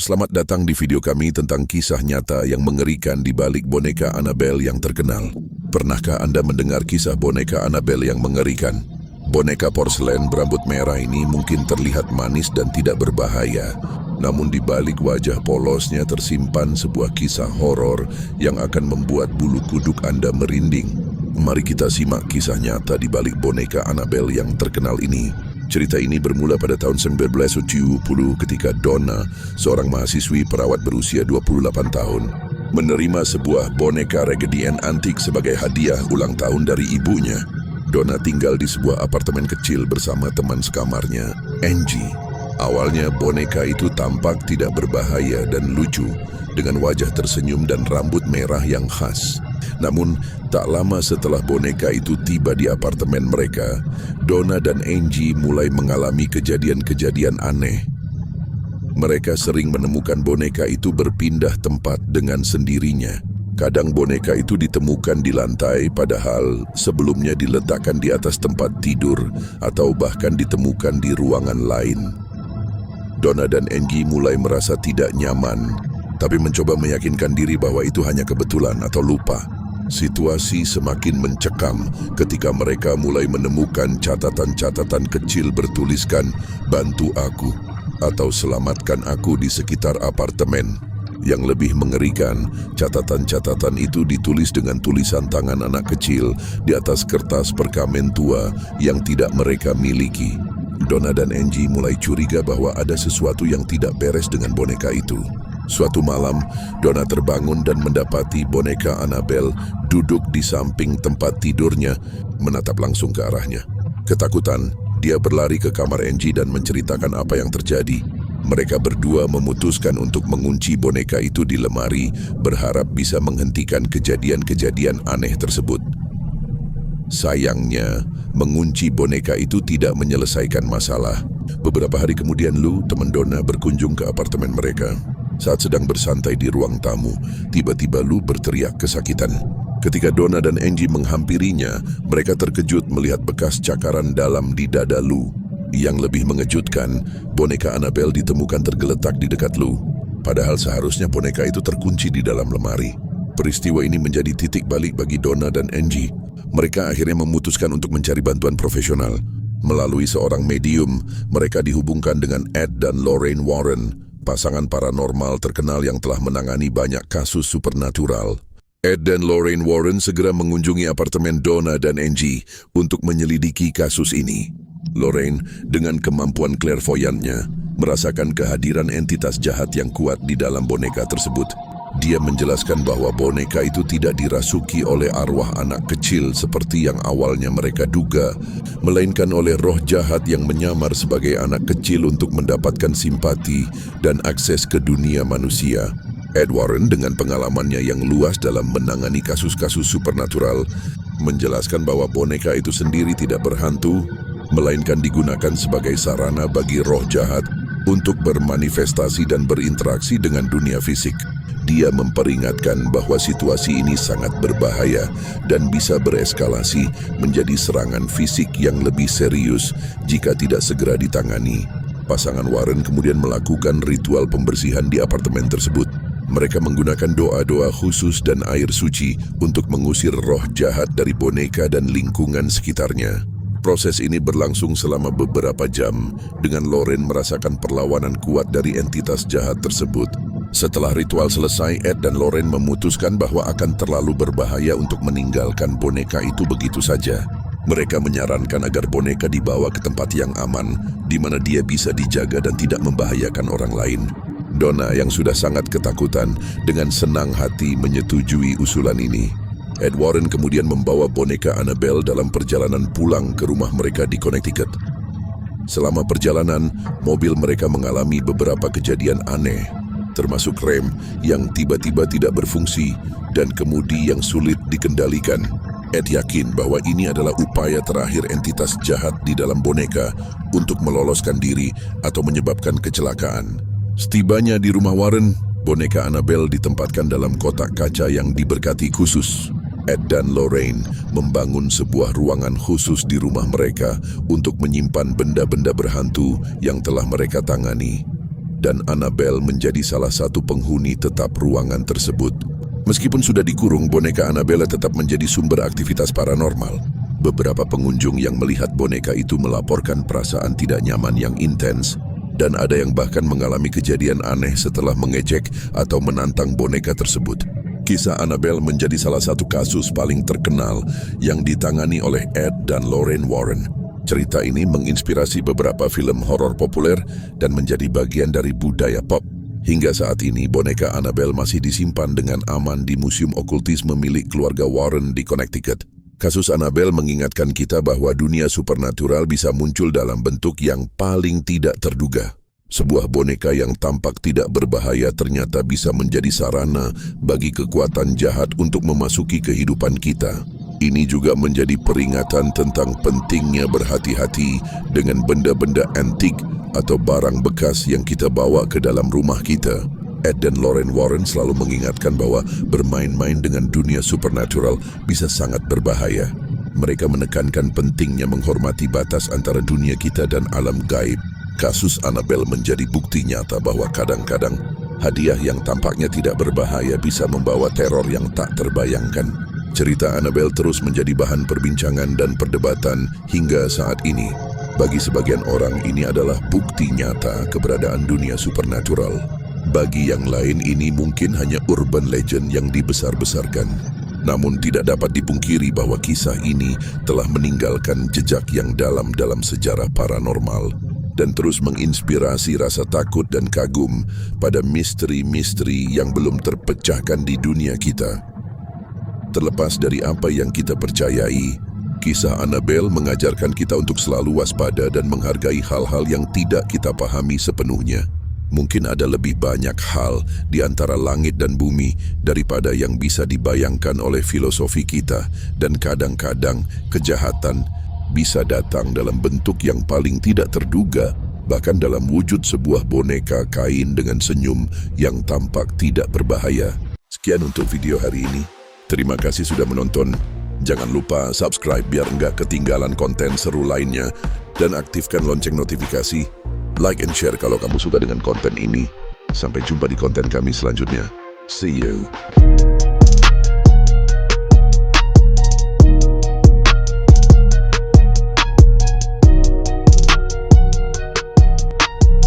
Selamat datang di video kami tentang kisah nyata yang mengerikan di balik boneka Annabelle yang terkenal. Pernahkah Anda mendengar kisah boneka Annabelle yang mengerikan? Boneka porselen berambut merah ini mungkin terlihat manis dan tidak berbahaya, namun di balik wajah polosnya tersimpan sebuah kisah horor yang akan membuat bulu kuduk Anda merinding. Mari kita simak kisah nyata di balik boneka Annabelle yang terkenal ini. Cerita ini bermula pada tahun 1970 ketika Donna, seorang mahasiswi perawat berusia 28 tahun, menerima sebuah boneka Raggedy Ann antik sebagai hadiah ulang tahun dari ibunya. Donna tinggal di sebuah apartemen kecil bersama teman sekamarnya, Angie. Awalnya boneka itu tampak tidak berbahaya dan lucu, dengan wajah tersenyum dan rambut merah yang khas. Namun, tak lama setelah boneka itu tiba di apartemen mereka, Donna dan Angie mulai mengalami kejadian-kejadian aneh. Mereka sering menemukan boneka itu berpindah tempat dengan sendirinya. Kadang boneka itu ditemukan di lantai, padahal sebelumnya diletakkan di atas tempat tidur atau bahkan ditemukan di ruangan lain. Donna dan Angie mulai merasa tidak nyaman, tapi mencoba meyakinkan diri bahwa itu hanya kebetulan atau lupa. Situasi semakin mencekam ketika mereka mulai menemukan catatan-catatan kecil bertuliskan "Bantu aku" atau "Selamatkan aku" di sekitar apartemen. Yang lebih mengerikan, catatan-catatan itu ditulis dengan tulisan tangan anak kecil di atas kertas perkamen tua yang tidak mereka miliki. Donna dan Angie mulai curiga bahwa ada sesuatu yang tidak beres dengan boneka itu. Suatu malam, Donna terbangun dan mendapati boneka Annabelle duduk di samping tempat tidurnya, menatap langsung ke arahnya. Ketakutan, dia berlari ke kamar Angie dan menceritakan apa yang terjadi. Mereka berdua memutuskan untuk mengunci boneka itu di lemari, berharap bisa menghentikan kejadian-kejadian aneh tersebut. Sayangnya, mengunci boneka itu tidak menyelesaikan masalah. Beberapa hari kemudian Lou, teman Donna, berkunjung ke apartemen mereka. Saat sedang bersantai di ruang tamu, tiba-tiba Lou berteriak kesakitan. Ketika Donna dan Angie menghampirinya, mereka terkejut melihat bekas cakaran dalam di dada Lou. Yang lebih mengejutkan, boneka Annabelle ditemukan tergeletak di dekat Lou. Padahal seharusnya boneka itu terkunci di dalam lemari. Peristiwa ini menjadi titik balik bagi Donna dan Angie. Mereka akhirnya memutuskan untuk mencari bantuan profesional. Melalui seorang medium, mereka dihubungkan dengan Ed dan Lorraine Warren, pasangan paranormal terkenal yang telah menangani banyak kasus supernatural. Ed dan Lorraine Warren segera mengunjungi apartemen Donna dan Angie untuk menyelidiki kasus ini. Lorraine, dengan kemampuan clairvoyantnya, merasakan kehadiran entitas jahat yang kuat di dalam boneka tersebut. Dia menjelaskan bahwa boneka itu tidak dirasuki oleh arwah anak kecil seperti yang awalnya mereka duga, melainkan oleh roh jahat yang menyamar sebagai anak kecil untuk mendapatkan simpati dan akses ke dunia manusia. Ed Warren, dengan pengalamannya yang luas dalam menangani kasus-kasus supernatural, menjelaskan bahwa boneka itu sendiri tidak berhantu, melainkan digunakan sebagai sarana bagi roh jahat untuk bermanifestasi dan berinteraksi dengan dunia fisik. Dia memperingatkan bahwa situasi ini sangat berbahaya dan bisa bereskalasi menjadi serangan fisik yang lebih serius jika tidak segera ditangani. Pasangan Warren kemudian melakukan ritual pembersihan di apartemen tersebut. Mereka menggunakan doa-doa khusus dan air suci untuk mengusir roh jahat dari boneka dan lingkungan sekitarnya. Proses ini berlangsung selama beberapa jam, dengan Lorraine merasakan perlawanan kuat dari entitas jahat tersebut. Setelah ritual selesai, Ed dan Lorraine memutuskan bahwa akan terlalu berbahaya untuk meninggalkan boneka itu begitu saja. Mereka menyarankan agar boneka dibawa ke tempat yang aman, di mana dia bisa dijaga dan tidak membahayakan orang lain. Donna, yang sudah sangat ketakutan, dengan senang hati menyetujui usulan ini. Ed Warren kemudian membawa boneka Annabelle dalam perjalanan pulang ke rumah mereka di Connecticut. Selama perjalanan, mobil mereka mengalami beberapa kejadian aneh, termasuk rem yang tiba-tiba tidak berfungsi dan kemudi yang sulit dikendalikan. Ed yakin bahwa ini adalah upaya terakhir entitas jahat di dalam boneka untuk meloloskan diri atau menyebabkan kecelakaan. Setibanya di rumah Warren, boneka Annabelle ditempatkan dalam kotak kaca yang diberkati khusus. Ed dan Lorraine membangun sebuah ruangan khusus di rumah mereka untuk menyimpan benda-benda berhantu yang telah mereka tangani. dan Annabelle menjadi salah satu penghuni tetap ruangan tersebut. Meskipun sudah dikurung, boneka Annabelle tetap menjadi sumber aktivitas paranormal. Beberapa pengunjung yang melihat boneka itu melaporkan perasaan tidak nyaman yang intens, dan ada yang bahkan mengalami kejadian aneh setelah mengejek atau menantang boneka tersebut. Kisah Annabelle menjadi salah satu kasus paling terkenal yang ditangani oleh Ed dan Lorraine Warren. Cerita ini menginspirasi beberapa film horor populer dan menjadi bagian dari budaya pop. Hingga saat ini, boneka Annabelle masih disimpan dengan aman di Museum Okultisme milik keluarga Warren di Connecticut. Kasus Annabelle mengingatkan kita bahwa dunia supernatural bisa muncul dalam bentuk yang paling tidak terduga. Sebuah boneka yang tampak tidak berbahaya ternyata bisa menjadi sarana bagi kekuatan jahat untuk memasuki kehidupan kita. Ini juga menjadi peringatan tentang pentingnya berhati-hati dengan benda-benda antik atau barang bekas yang kita bawa ke dalam rumah kita. Ed dan Lorraine Warren selalu mengingatkan bahwa bermain-main dengan dunia supernatural bisa sangat berbahaya. Mereka menekankan pentingnya menghormati batas antara dunia kita dan alam gaib. Kasus Annabelle menjadi bukti nyata bahwa kadang-kadang hadiah yang tampaknya tidak berbahaya bisa membawa teror yang tak terbayangkan. Cerita Annabelle terus menjadi bahan perbincangan dan perdebatan hingga saat ini. Bagi sebagian orang, ini adalah bukti nyata keberadaan dunia supernatural. Bagi yang lain, ini mungkin hanya urban legend yang dibesar-besarkan. Namun tidak dapat dipungkiri bahwa kisah ini telah meninggalkan jejak yang dalam sejarah paranormal dan terus menginspirasi rasa takut dan kagum pada misteri-misteri yang belum terpecahkan di dunia kita. Terlepas dari apa yang kita percayai, kisah Annabelle mengajarkan kita untuk selalu waspada dan menghargai hal-hal yang tidak kita pahami sepenuhnya. Mungkin ada lebih banyak hal di antara langit dan bumi daripada yang bisa dibayangkan oleh filosofi kita, dan kadang-kadang kejahatan bisa datang dalam bentuk yang paling tidak terduga, bahkan dalam wujud sebuah boneka kain dengan senyum yang tampak tidak berbahaya. Sekian untuk video hari ini. Terima kasih sudah menonton. Jangan lupa subscribe biar nggak ketinggalan konten seru lainnya, dan aktifkan lonceng notifikasi. Like and share kalau kamu suka dengan konten ini. Sampai jumpa di konten kami selanjutnya. See you.